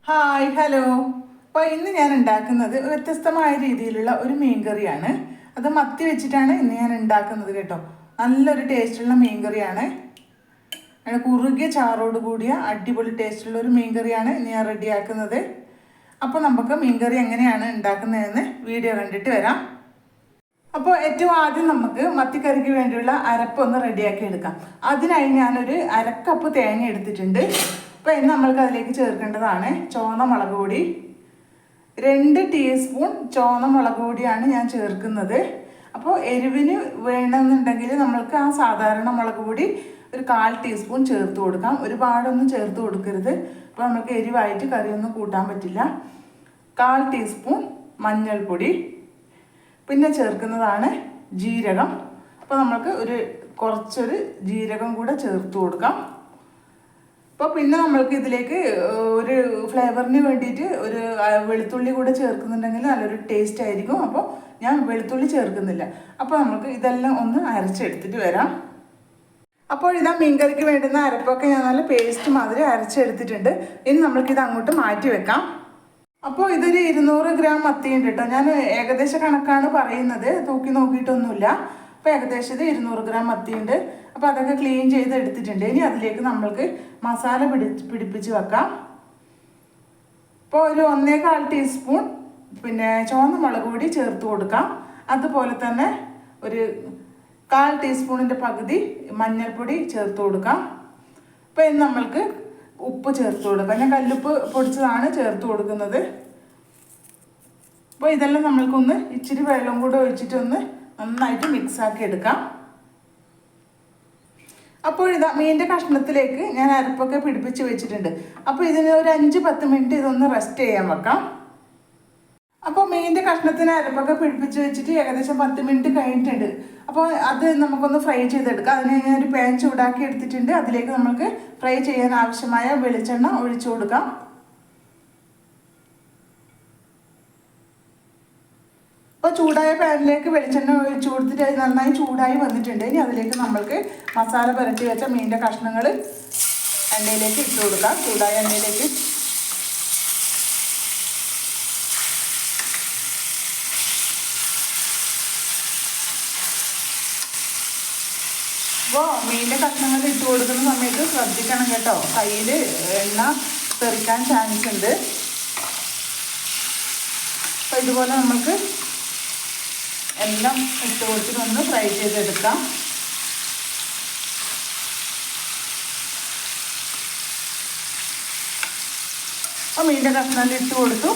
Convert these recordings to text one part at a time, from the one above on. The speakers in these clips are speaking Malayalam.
Hi hello. അപ്പോൾ ഇന്ന് ഞാൻ ഉണ്ടാക്കുന്നത് വ്യത്യസ്തമായ രീതിയിലുള്ള ഒരു മീൻ കറിയാണ്. അത് മത്തി വെച്ചിട്ടാണ് ഇന്ന് ഞാൻ ഉണ്ടാക്കുന്നത് കേട്ടോ. നല്ലൊരു ടേസ്റ്റുള്ള മീൻ കറിയാണ്. കുറുകിയ ചാറോട് കൂടിയ അടിപൊളി ടേസ്റ്റുള്ള ഒരു മീൻ കറിയാണ് ഇന്ന് ഞാൻ റെഡിയാക്കുന്നത്. അപ്പോൾ നമുക്ക് മീൻ കറി എങ്ങനെയാണ് ഉണ്ടാക്കുന്നതെന്ന് വീഡിയോ കണ്ടിട്ട് വരാം. അപ്പോൾ ഏറ്റവും ആദ്യം നമുക്ക് മത്തിക്കറിക്ക് വേണ്ടിയുള്ള അരപ്പൊന്ന് റെഡിയാക്കി എടുക്കാം. അതിനായി ഞാനൊരു അരക്കപ്പ് തേങ്ങ എടുത്തിട്ടുണ്ട്. അപ്പോൾ ഇന്ന് നമ്മൾക്ക് അതിലേക്ക് ചേർക്കേണ്ടതാണ് ചുവന്ന മുളക് പൊടി. 2 ടീസ്പൂൺ ചുവന്ന മുളക് പൊടിയാണ് ഞാൻ ചേർക്കുന്നത്. അപ്പോൾ എരിവിന് വേണമെന്നുണ്ടെങ്കിൽ നമ്മൾക്ക് ആ സാധാരണ മുളക് പൊടി ഒരു 1/4 ടീസ്പൂൺ ചേർത്ത് കൊടുക്കാം. ഒരുപാടൊന്നും ചേർത്ത് കൊടുക്കരുത്. അപ്പോൾ നമുക്ക് എരിവായിട്ട് കറിയൊന്നും കൂട്ടാൻ പറ്റില്ല. 1/4 ടീസ്പൂൺ മഞ്ഞൾപ്പൊടി, പിന്നെ ചേർക്കുന്നതാണ് ജീരകം. അപ്പോൾ നമുക്ക് കുറച്ചൊരു ജീരകം കൂടെ ചേർത്ത് കൊടുക്കാം. അപ്പോൾ പിന്നെ നമ്മൾക്ക് ഇതിലേക്ക് ഒരു ഫ്ലേവറിന് വേണ്ടിയിട്ട് ഒരു വെളുത്തുള്ളി കൂടെ ചേർക്കുന്നുണ്ടെങ്കിൽ നല്ലൊരു ടേസ്റ്റ് ആയിരിക്കും. അപ്പോൾ ഞാൻ വെളുത്തുള്ളി ചേർക്കുന്നില്ല. അപ്പോൾ നമുക്ക് ഇതെല്ലാം ഒന്ന് അരച്ചെടുത്തിട്ട് വരാം. അപ്പോൾ ഇതാ മീൻകറിക്ക് വേണ്ടുന്ന അരപ്പൊക്കെ ഞാൻ നല്ല പേസ്റ്റ് മാതിരി അരച്ചെടുത്തിട്ടുണ്ട്. ഇനി നമ്മൾക്കിത് അങ്ങോട്ട് മാറ്റി വെക്കാം. അപ്പോൾ ഇതൊരു 200 ഗ്രാം മത്തിയുണ്ട് കേട്ടോ. ഞാൻ ഏകദേശ കണക്കാണ് പറയുന്നത്, തൂക്കി നോക്കിയിട്ടൊന്നുമില്ല. അപ്പോൾ ഏകദേശം 200 ഗ്രാം മത്തിയുണ്ട്. അപ്പോൾ അതൊക്കെ ക്ലീൻ ചെയ്ത് എടുത്തിട്ടുണ്ട്. ഇനി അതിലേക്ക് നമ്മൾക്ക് മസാല പിടിപ്പിച്ച് വെക്കാം. ഇപ്പോൾ ഒരു 1/4 ടീസ്പൂൺ പിന്നെ ചുവന്ന മുളക് പൊടി ചേർത്ത് കൊടുക്കാം. അതുപോലെ തന്നെ ഒരു 1/4 ടീസ്പൂണിൻ്റെ പകുതി മഞ്ഞൾപ്പൊടി ചേർത്ത് കൊടുക്കാം. അപ്പോൾ ഇനി നമ്മൾക്ക് ഉപ്പ് ചേർത്ത് കൊടുക്കാം. ഞാൻ കല്ലുപ്പ് പൊടിച്ചതാണ് ചേർത്ത് കൊടുക്കുന്നത്. അപ്പോൾ ഇതെല്ലാം നമ്മൾക്കൊന്ന് ഇച്ചിരി വെള്ളം കൂടെ ഒഴിച്ചിട്ടൊന്ന് നന്നായിട്ട് മിക്സാക്കി എടുക്കാം. അപ്പോൾ ഇതാ മീനിൻ്റെ കഷ്ണത്തിലേക്ക് ഞാൻ അരപ്പൊക്കെ പിടിപ്പിച്ച് വെച്ചിട്ടുണ്ട്. അപ്പോൾ ഇതിന് ഒരു 5-10 മിനിറ്റ് ഇതൊന്ന് റെസ്റ്റ് ചെയ്യാൻ വെക്കാം. അപ്പോൾ മീനിൻ്റെ കഷ്ണത്തിന് അരപ്പൊക്കെ പിടിപ്പിച്ച് വെച്ചിട്ട് ഏകദേശം 10 മിനിറ്റ് കഴിഞ്ഞിട്ടുണ്ട്. അപ്പോൾ അത് നമുക്കൊന്ന് ഫ്രൈ ചെയ്തെടുക്കാം. അതിന് ഞാൻ ഒരു പാൻ ചൂടാക്കി എടുത്തിട്ടുണ്ട്. അതിലേക്ക് നമുക്ക് ഫ്രൈ ചെയ്യാൻ ആവശ്യമായ വെളിച്ചെണ്ണ ഒഴിച്ചു കൊടുക്കാം. അപ്പോൾ ചൂടായ പാനിലേക്ക് വെളിച്ചെണ്ണ ഒഴിച്ചു കൊടുത്തിട്ട് അത് നന്നായി ചൂടായി വന്നിട്ടുണ്ട്. ഇനി അതിലേക്ക് നമ്മൾക്ക് മസാല പുരട്ടി വെച്ച മീനിൻ്റെ കഷ്ണങ്ങൾ എണ്ണയിലേക്ക് ഇട്ട് കൊടുക്കാം. ചൂടായ എണ്ണയിലേക്ക് അപ്പോൾ മീനിൻ്റെ കഷ്ണങ്ങൾ ഇട്ട് കൊടുക്കുന്ന സമയത്ത് ശ്രദ്ധിക്കണം കേട്ടോ. കയ്യിൽ എണ്ണ തെറിക്കാൻ ചാൻസ് ഉണ്ട്. അപ്പോൾ ഇതുപോലെ നമുക്ക് എല്ലാം ഇട്ട് കൊടുത്തിട്ട് ഒന്ന് ഫ്രൈ ചെയ്തെടുക്കാം. അപ്പോൾ മീനിൻ്റെ കഷ്ണം ഇട്ട് കൊടുത്തു.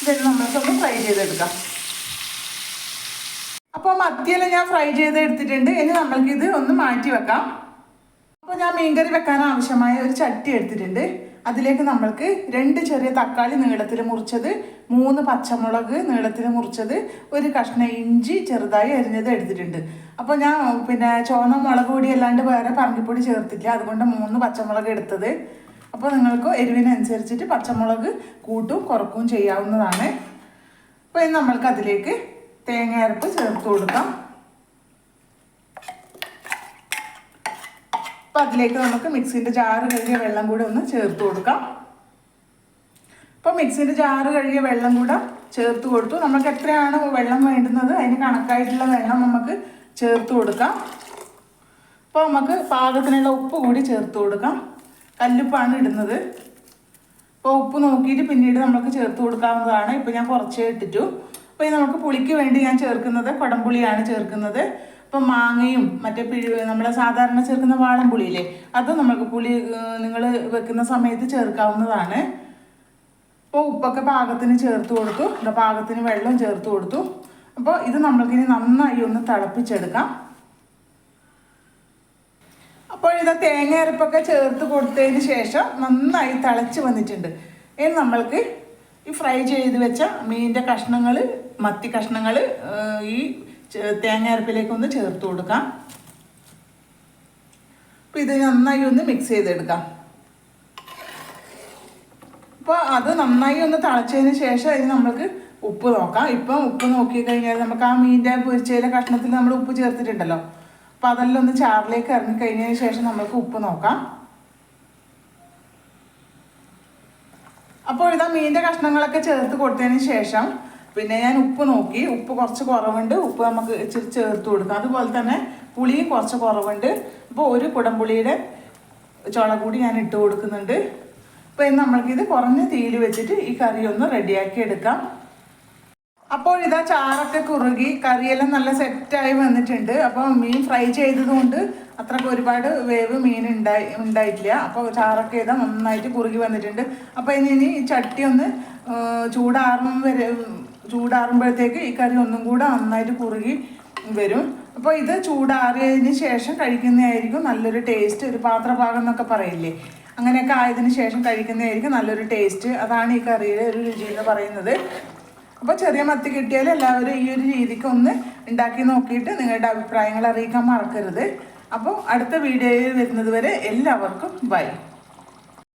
ഇതിന് നമ്മൾക്കൊന്ന് ഫ്രൈ ചെയ്തെടുക്കാം. അപ്പോൾ മത്തിയെല്ലാം ഞാൻ ഫ്രൈ ചെയ്തെടുത്തിട്ടുണ്ട്. ഇനി നമ്മൾക്കിത് ഒന്ന് മാറ്റി വെക്കാം. അപ്പോൾ ഞാൻ മീൻകറി വെക്കാൻ ആവശ്യമായ ഒരു ചട്ടി എടുത്തിട്ടുണ്ട്. അതിലേക്ക് നമ്മൾക്ക് 2 ചെറിയ തക്കാളി നീളത്തിൽ മുറിച്ചത്, 3 പച്ചമുളക് നീളത്തിൽ മുറിച്ചത്, ഒരു കഷ്ണം ഇഞ്ചി ചെറുതായി അരിഞ്ഞത് എടുത്തിട്ടുണ്ട്. അപ്പോൾ ഞാൻ പിന്നെ ചുവന്ന മുളക് പൊടി അല്ലാണ്ട് വേറെ പറങ്കിപ്പൊടി ചേർത്തില്ല. അതുകൊണ്ട് 3 പച്ചമുളക് എടുത്തത്. അപ്പോൾ നിങ്ങൾക്ക് എരിവിനനുസരിച്ചിട്ട് പച്ചമുളക് കൂട്ടും കുറക്കും ചെയ്യാവുന്നതാണ്. അപ്പോൾ ഇനി നമ്മൾക്ക് അതിലേക്ക് തേങ്ങ അരപ്പ് ചേർത്ത് കൊടുക്കാം. അപ്പോൾ അതിലേക്ക് നമുക്ക് മിക്സിൻ്റെ ജാറ് കഴുകിയ വെള്ളം കൂടെ ഒന്ന് ചേർത്ത് കൊടുക്കാം. അപ്പോൾ മിക്സിൻ്റെ ജാറ് കഴുകിയ വെള്ളം കൂടെ ചേർത്ത് കൊടുത്തു. നമുക്ക് എത്രയാണ് വെള്ളം വേണ്ടുന്നത് അതിന് കണക്കായിട്ടുള്ള വെള്ളം നമുക്ക് ചേർത്ത് കൊടുക്കാം. അപ്പോൾ നമുക്ക് പാകത്തിനുള്ള ഉപ്പ് കൂടി ചേർത്ത് കൊടുക്കാം. കല്ലുപ്പാണ് ഇടുന്നത്. അപ്പോൾ ഉപ്പ് നോക്കിയിട്ട് പിന്നീട് നമുക്ക് ചേർത്ത് കൊടുക്കാവുന്നതാണ്. ഇപ്പോൾ ഞാൻ കുറച്ചേ ഇട്ടിട്ടു. അപ്പോൾ ഇത് നമുക്ക് പുളിക്ക് വേണ്ടി ഞാൻ ചേർക്കുന്നത് കുടംപുളിയാണ് ചേർക്കുന്നത്. അപ്പോൾ മാങ്ങയും മറ്റേ നമ്മളെ സാധാരണ ചേർക്കുന്ന വാളംപുളിയില്ലേ, അത് നമുക്ക് പുളി നിങ്ങൾ വെക്കുന്ന സമയത്ത് ചേർക്കാവുന്നതാണ്. അപ്പോൾ ഉപ്പൊക്കെ പാകത്തിന് ചേർത്ത് കൊടുത്തു. പാകത്തിന് വെള്ളം ചേർത്ത് കൊടുത്തു. അപ്പോൾ ഇത് നമ്മൾക്കിനി നന്നായി ഒന്ന് തിളപ്പിച്ചെടുക്കാം. അപ്പോൾ ഇത് തേങ്ങ അരപ്പൊക്കെ ചേർത്ത് കൊടുത്തതിന് ശേഷം നന്നായി തിളച്ച് വന്നിട്ടുണ്ട്. ഇനി നമ്മൾക്ക് ഈ ഫ്രൈ ചെയ്ത് വെച്ച മീനിൻ്റെ കഷ്ണങ്ങൾ, മത്തി കഷ്ണങ്ങൾ ഈ തേങ്ങ അരപ്പിലേക്കൊന്ന് ചേർത്ത് കൊടുക്കാം. അപ്പോൾ ഇത് നന്നായി ഒന്ന് മിക്സ് ചെയ്തെടുക്കാം. അപ്പോൾ അത് നന്നായി ഒന്ന് തിളച്ചതിന് ശേഷം ഇനി നമുക്ക് ഉപ്പ് നോക്കാം. ഇപ്പം ഉപ്പ് നോക്കിക്കഴിഞ്ഞാൽ നമുക്ക് ആ മീനിൻ്റെ പൊരിച്ചയിലെ കഷ്ണത്തിൽ നമ്മൾ ഉപ്പ് ചേർത്തിട്ടുണ്ടല്ലോ. അപ്പോൾ അതെല്ലാം ഒന്ന് ചാറിലേക്ക് ഇറങ്ങിക്കഴിഞ്ഞതിന് ശേഷം നമുക്ക് ഉപ്പ് നോക്കാം. അപ്പോൾ ഇതാ മീനിൻ്റെ കഷ്ണങ്ങളൊക്കെ ചേർത്ത് കൊടുത്തതിന് ശേഷം പിന്നെ ഞാൻ ഉപ്പ് നോക്കി, ഉപ്പ് കുറച്ച് കുറവുണ്ട്, ഉപ്പ് നമുക്ക് ഇച്ചിരി ചേർത്ത് കൊടുക്കാം. അതുപോലെ തന്നെ പുളിയും കുറച്ച് കുറവുണ്ട്. അപ്പോൾ ഒരു കുടംപുളിയുടെ ചുള കൂടി ഞാൻ ഇട്ട് കൊടുക്കുന്നുണ്ട്. അപ്പോൾ ഇന്ന് നമ്മൾക്കിത് കുറഞ്ഞ തീയിൽ വെച്ചിട്ട് ഈ കറി ഒന്ന് റെഡിയാക്കി എടുക്കാം. അപ്പോൾ ഇതാ ചാറൊക്കെ കുറുകി കറിയെല്ലാം നല്ല സെറ്റായി വന്നിട്ടുണ്ട്. അപ്പോൾ മീൻ ഫ്രൈ ചെയ്തതുകൊണ്ട് അത്രയ്ക്ക് ഒരുപാട് വേവ് മീൻ ഉണ്ടായിട്ടില്ല. അപ്പോൾ ചാറൊക്കെ ഇതാ നന്നായിട്ട് കുറുകി വന്നിട്ടുണ്ട്. അപ്പോൾ ഇനി ഈ ചട്ടി ഒന്ന് ചൂടാറുമ്പോഴത്തേക്ക് ഈ കറി ഒന്നും കൂടെ നന്നായിട്ട് കുറുകി വരും. അപ്പോൾ ഇത് ചൂടാറിയതിന് ശേഷം കഴിക്കുന്നതായിരിക്കും നല്ലൊരു ടേസ്റ്റ്. ഒരു പാത്രഭാഗം എന്നൊക്കെ പറയില്ലേ, അങ്ങനെയൊക്കെ ആയതിനു ശേഷം കഴിക്കുന്നതായിരിക്കും നല്ലൊരു ടേസ്റ്റ്. അതാണ് ഈ കറിയുടെ ഒരു രുചി എന്ന് പറയുന്നത്. അപ്പോൾ ചെറിയ മത്തി കിട്ടിയാൽ എല്ലാവരും ഈ ഒരു രീതിക്ക് ഒന്ന് ഉണ്ടാക്കി നോക്കിയിട്ട് നിങ്ങളുടെ അഭിപ്രായങ്ങൾ അറിയിക്കാൻ മറക്കരുത്. അപ്പോൾ അടുത്ത വീഡിയോയിൽ വരുന്നത് വരെ എല്ലാവർക്കും ബൈ.